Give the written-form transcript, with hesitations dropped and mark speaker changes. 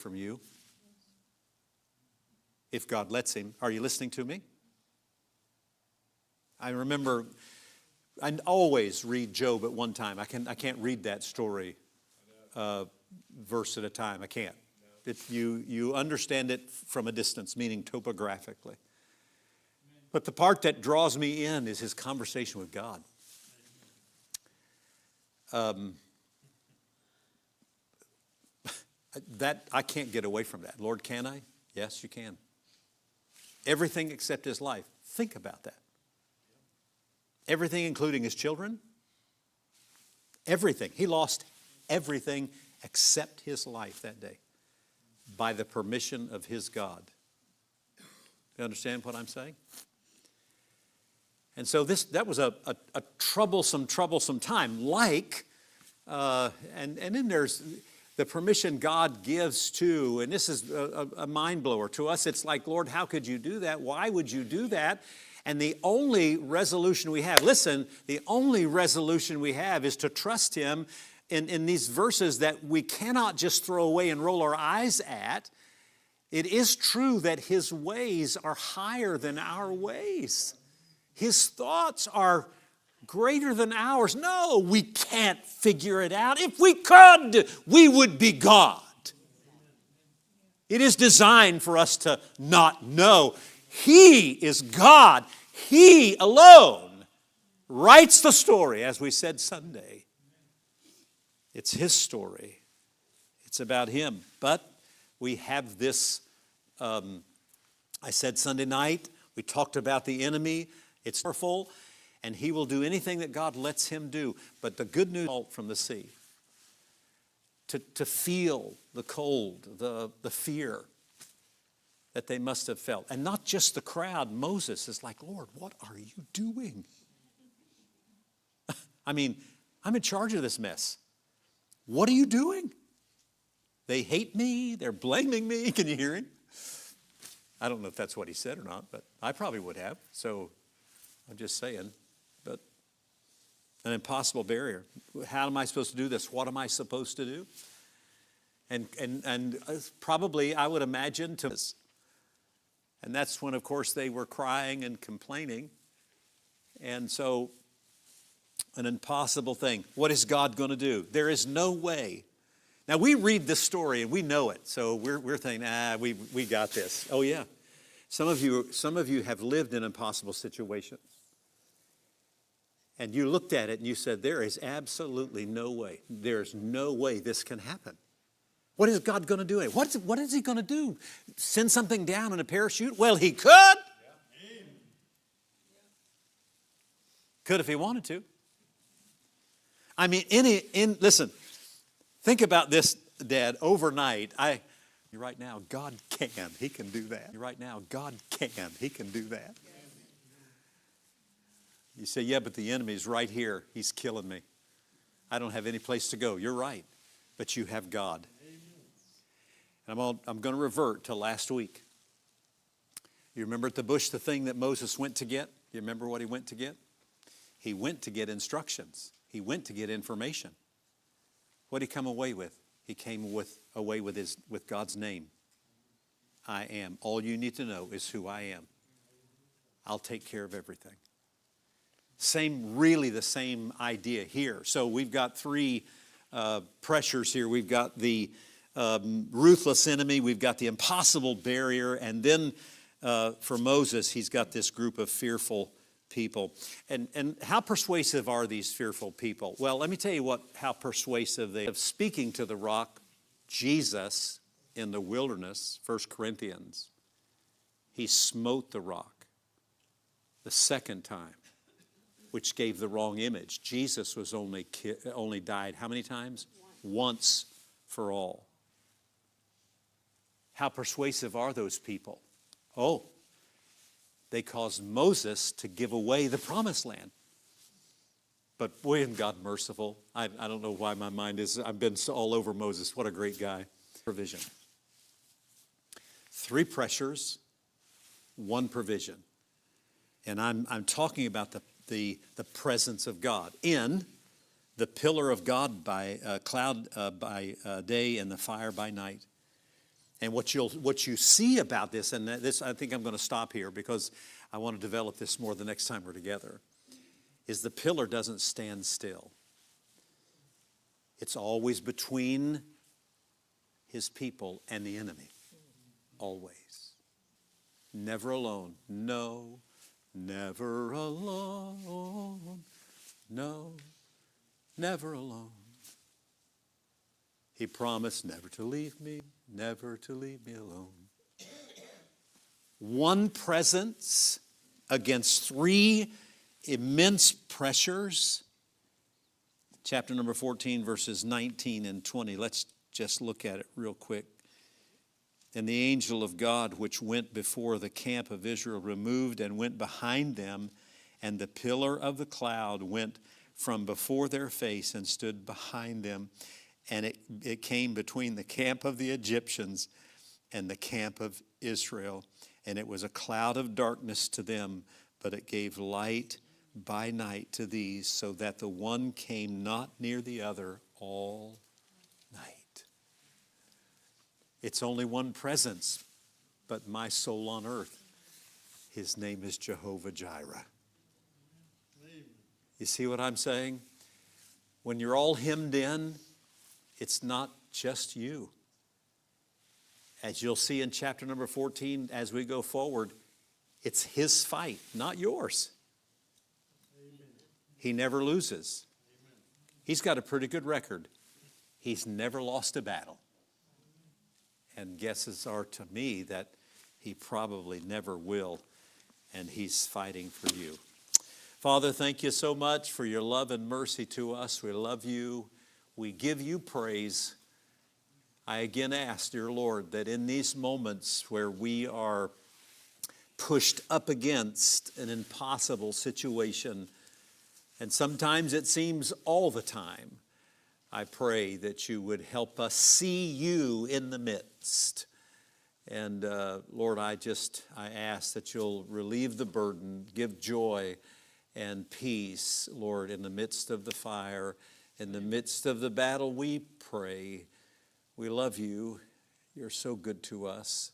Speaker 1: from you. If God lets him. Are you listening to me? I remember, I always read Job at one time. I can't read that story verse at a time. I can't. You understand it from a distance, meaning topographically. But the part that draws me in is his conversation with God. That I can't get away from that. Lord, can I? Yes, you can. Everything except his life. Think about that. Everything, including his children. Everything. He lost everything except his life that day by the permission of his God. You understand what I'm saying? And so that was a troublesome time. And then there's the permission God gives to, and this is a mind blower to us. It's like, Lord, how could you do that? Why would you do that? And the only resolution we have, listen, the only resolution we have is to trust him in these verses that we cannot just throw away and roll our eyes at. It is true that his ways are higher than our ways. His thoughts are greater than ours. No, we can't figure it out. If we could, we would be God. It is designed for us to not know. He is God. He alone writes the story, as we said Sunday. It's his story. It's about him. But we have this, I said Sunday night, we talked about the enemy. It's powerful, and he will do anything that God lets him do. But the good news from the sea, to feel the cold, the fear that they must have felt. And not just the crowd. Moses is like, Lord, what are you doing? I mean, I'm in charge of this mess. What are you doing? They hate me. They're blaming me. Can you hear him? I don't know if that's what he said or not, but I probably would have. So I'm just saying. But an impossible barrier. How am I supposed to do this? What am I supposed to do? And probably I would imagine to us. And that's when, of course, they were crying and complaining. And so, an impossible thing. What is God going to do? There is no way. Now, we read this story and we know it. So we're thinking, we got this. Oh, yeah. Some of you have lived in impossible situations. And you looked at it and you said, there is absolutely no way. There's no way this can happen. What is God going to do? What is he going to do? Send something down in a parachute? Well, he could. Yeah. Could if he wanted to. I mean, listen, think about this, Dad, overnight. Right now, God can. He can do that. Right now, God can. He can do that. You say, yeah, but the enemy's right here. He's killing me. I don't have any place to go. You're right. But you have God. And I'm going to revert to last week. You remember at the bush the thing that Moses went to get? You remember what he went to get? He went to get instructions. He went to get information. What did he come away with? He came away with God's name. I am. All you need to know is who I am. I'll take care of everything. Really the same idea here. So we've got three pressures here. We've got the ruthless enemy. We've got the impossible barrier. And then for Moses, he's got this group of fearful people. And how persuasive are these fearful people? Well, let me tell you how persuasive they are. Speaking to the rock, Jesus in the wilderness, 1 Corinthians, he smote the rock the second time, which gave the wrong image. Jesus was only died how many times? Once for all. How persuasive are those people? Oh, they caused Moses to give away the promised land. But boy, isn't God merciful. I don't know why my mind is, I've been all over Moses. What a great guy. Provision. 3 pressures, 1 provision. And I'm talking about the presence of God in the pillar of God by cloud by day and the fire by night. And what you see about this, and this, I think I'm going to stop here because I want to develop this more the next time we're together, is the pillar doesn't stand still. It's always between his people and the enemy. Always. Never alone. No, never alone. No, never alone. He promised never to leave me alone. One presence against three immense pressures. Chapter number 14, verses 19 and 20. Let's just look at it real quick. And the angel of God, which went before the camp of Israel, removed and went behind them, and the pillar of the cloud went from before their face and stood behind them. And it came between the camp of the Egyptians and the camp of Israel. And it was a cloud of darkness to them, but it gave light by night to these, so that the one came not near the other all night. It's only one presence, but my soul on earth, his name is Jehovah Jireh. You see what I'm saying? When you're all hemmed in, it's not just you. As you'll see in chapter number 14, as we go forward, it's his fight, not yours. Amen. He never loses. Amen. He's got a pretty good record. He's never lost a battle. And guesses are to me that he probably never will, and he's fighting for you. Father, thank you so much for your love and mercy to us. We love you. We give you praise. I again ask, dear Lord, that in these moments where we are pushed up against an impossible situation, and sometimes it seems all the time, I pray that you would help us see you in the midst. And Lord, I ask that you'll relieve the burden, give joy and peace, Lord, in the midst of the fire, in the midst of the battle. We pray. We love you. You're so good to us.